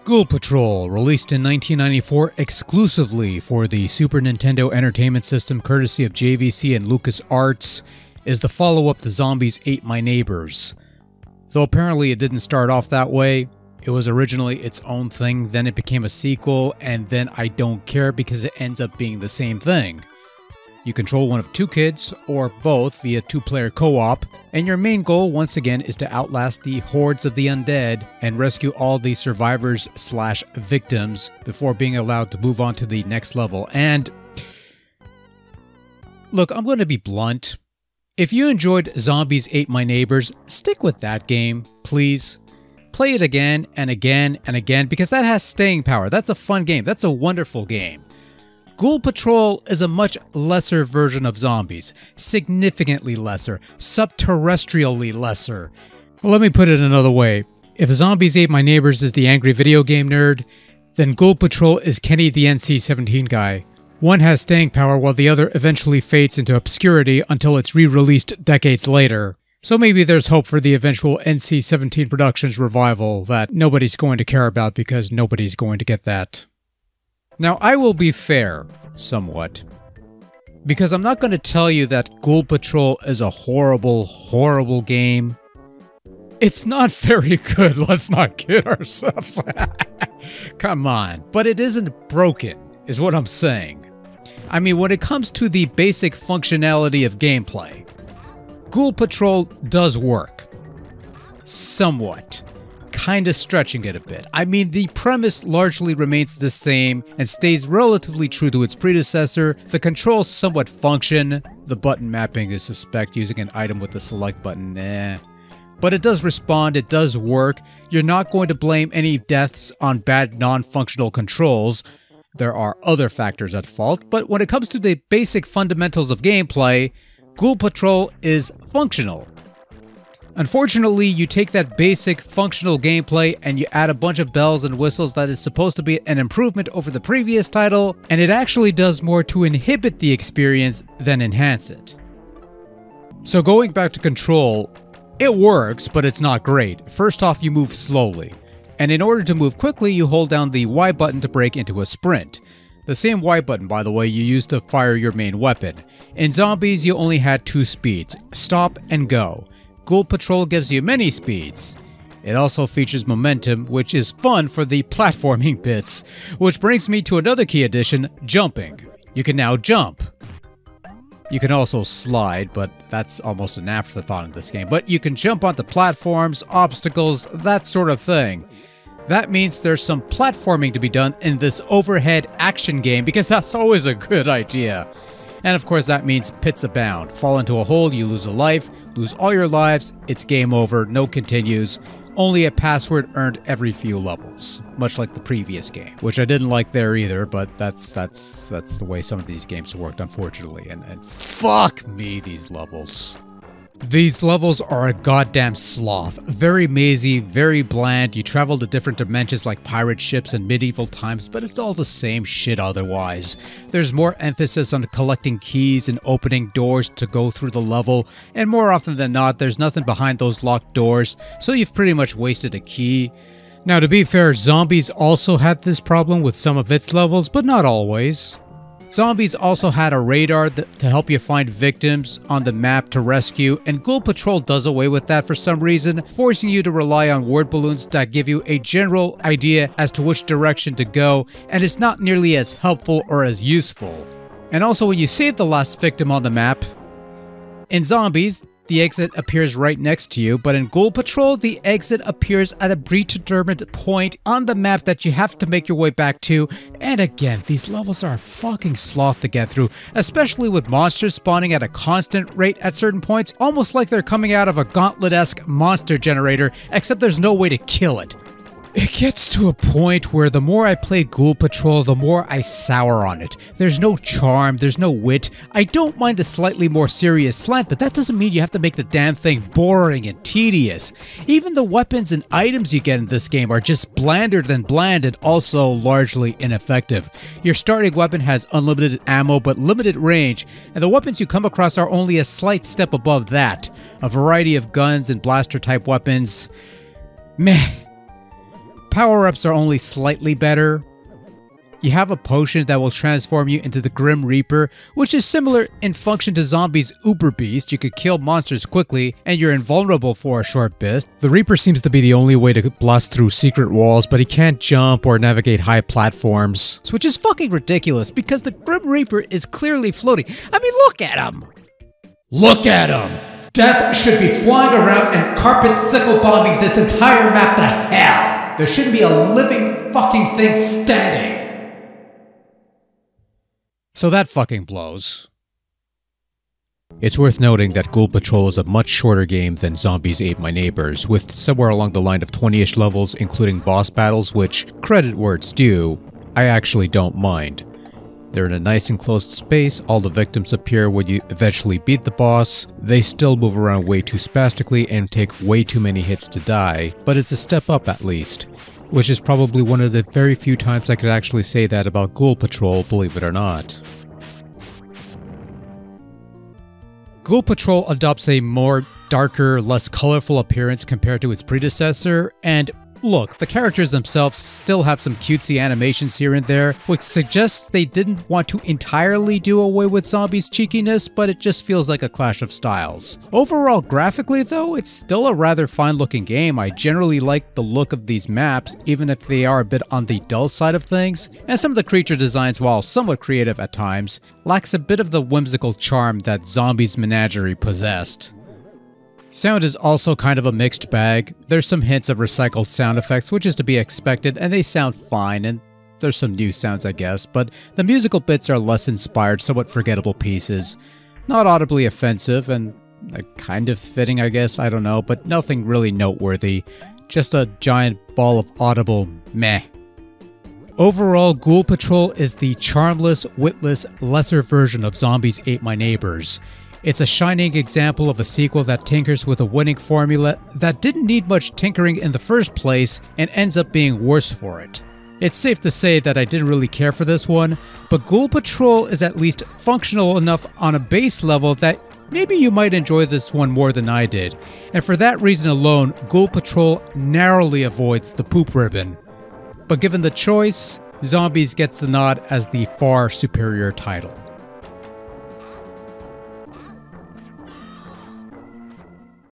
Ghoul Patrol, released in 1994 exclusively for the Super Nintendo Entertainment System courtesy of JVC and LucasArts, is the follow-up to Zombies Ate My Neighbors. Though apparently it didn't start off that way. It was originally its own thing, then it became a sequel, and then I don't care because it ends up being the same thing. You control one of two kids, or both, via two-player co-op, and your main goal, once again, is to outlast the hordes of the undead and rescue all the survivors/victims before being allowed to move on to the next level. And look, I'm going to be blunt. If you enjoyed Zombies Ate My Neighbors, stick with that game, please. Play it again and again and again, because that has staying power. That's a fun game. That's a wonderful game. Ghoul Patrol is a much lesser version of Zombies. Significantly lesser. Subterrestrially lesser. Well, let me put it another way. If Zombies Ate My Neighbors is the angry video game nerd, then Ghoul Patrol is Kenny the NC-17 guy. One has staying power while the other eventually fades into obscurity until it's re-released decades later. So maybe there's hope for the eventual NC-17 Productions revival that nobody's going to care about because nobody's going to get that. Now, I will be fair, somewhat, because I'm not going to tell you that Ghoul Patrol is a horrible, horrible game. It's not very good, let's not kid ourselves. Come on. But it isn't broken, is what I'm saying. I mean, when it comes to the basic functionality of gameplay, Ghoul Patrol does work. Somewhat. Kinda stretching it a bit. I mean, the premise largely remains the same and stays relatively true to its predecessor. The controls somewhat function. The button mapping is suspect using an item with the select button, But it does respond, it does work. You're not going to blame any deaths on bad non-functional controls. There are other factors at fault, but when it comes to the basic fundamentals of gameplay, Ghoul Patrol is functional. Unfortunately, you take that basic functional gameplay and you add a bunch of bells and whistles that is supposed to be an improvement over the previous title, and it actually does more to inhibit the experience than enhance it. So going back to Control, it works, but it's not great. First off, you move slowly, and in order to move quickly, you hold down the Y button to break into a sprint. The same Y button, by the way, you use to fire your main weapon. In Zombies, you only had two speeds, stop and go. Ghoul Patrol gives you many speeds. It also features momentum, which is fun for the platforming bits. Which brings me to another key addition, jumping. You can now jump. You can also slide, but that's almost an afterthought in this game. But you can jump onto platforms, obstacles, that sort of thing. That means there's some platforming to be done in this overhead action game, because that's always a good idea. And of course that means pits abound. Fall into a hole, you lose a life, lose all your lives, it's game over, no continues. Only a password earned every few levels. Much like the previous game, which I didn't like there either, but that's the way some of these games worked, unfortunately. And fuck me, these levels. These levels are a goddamn sloth. Very mazy, very bland. You travel to different dimensions like pirate ships and medieval times, but it's all the same shit otherwise. There's more emphasis on collecting keys and opening doors to go through the level, and more often than not, there's nothing behind those locked doors, so you've pretty much wasted a key. Now, to be fair, Zombies also had this problem with some of its levels, but not always. Zombies also had a radar to help you find victims on the map to rescue, and Ghoul Patrol does away with that for some reason, forcing you to rely on word balloons that give you a general idea as to which direction to go, and it's not nearly as helpful or as useful. And also, when you save the last victim on the map, in Zombies, the exit appears right next to you, but in Ghoul Patrol, the exit appears at a predetermined point on the map that you have to make your way back to. And again, these levels are a fucking sloth to get through, especially with monsters spawning at a constant rate at certain points, almost like they're coming out of a Gauntlet-esque monster generator, except there's no way to kill it. It gets to a point where the more I play Ghoul Patrol, the more I sour on it. There's no charm, there's no wit. I don't mind the slightly more serious slant, but that doesn't mean you have to make the damn thing boring and tedious. Even the weapons and items you get in this game are just blander than bland and also largely ineffective. Your starting weapon has unlimited ammo but limited range, and the weapons you come across are only a slight step above that. A variety of guns and blaster type weapons. Meh. power-ups are only slightly better. You have a potion that will transform you into the Grim Reaper, which is similar in function to Zombies' Uber Beast. You could kill monsters quickly, and you're invulnerable for a short bit. The Reaper seems to be the only way to blast through secret walls, but he can't jump or navigate high platforms. Which is fucking ridiculous, because the Grim Reaper is clearly floating. I mean, look at him! Look at him! Death should be flying around and carpet sickle bombing this entire map to hell! There shouldn't be a living fucking thing standing! So that fucking blows. It's worth noting that Ghoul Patrol is a much shorter game than Zombies Ate My Neighbors, with somewhere along the line of 20-ish levels, including boss battles, which, credit where it's due, I actually don't mind. They're in a nice enclosed space, all the victims appear when you eventually beat the boss, they still move around way too spastically and take way too many hits to die, but it's a step up at least. Which is probably one of the very few times I could actually say that about Ghoul Patrol, believe it or not. Ghoul Patrol adopts a more darker, less colorful appearance compared to its predecessor, and look, the characters themselves still have some cutesy animations here and there, which suggests they didn't want to entirely do away with Zombies' cheekiness, but it just feels like a clash of styles. Overall, graphically though, it's still a rather fine-looking game. I generally like the look of these maps, even if they are a bit on the dull side of things, and some of the creature designs, while somewhat creative at times, lacks a bit of the whimsical charm that Zombies' Menagerie possessed. Sound is also kind of a mixed bag. There's some hints of recycled sound effects, which is to be expected, and they sound fine, and there's some new sounds I guess, but the musical bits are less inspired, somewhat forgettable pieces. Not audibly offensive, and kind of fitting I guess, I don't know, but nothing really noteworthy. Just a giant ball of audible meh. Overall, Ghoul Patrol is the charmless, witless, lesser version of Zombies Ate My Neighbors. It's a shining example of a sequel that tinkers with a winning formula that didn't need much tinkering in the first place and ends up being worse for it. It's safe to say that I didn't really care for this one, but Ghoul Patrol is at least functional enough on a base level that maybe you might enjoy this one more than I did, and for that reason alone, Ghoul Patrol narrowly avoids the poop ribbon. But given the choice, Zombies gets the nod as the far superior title.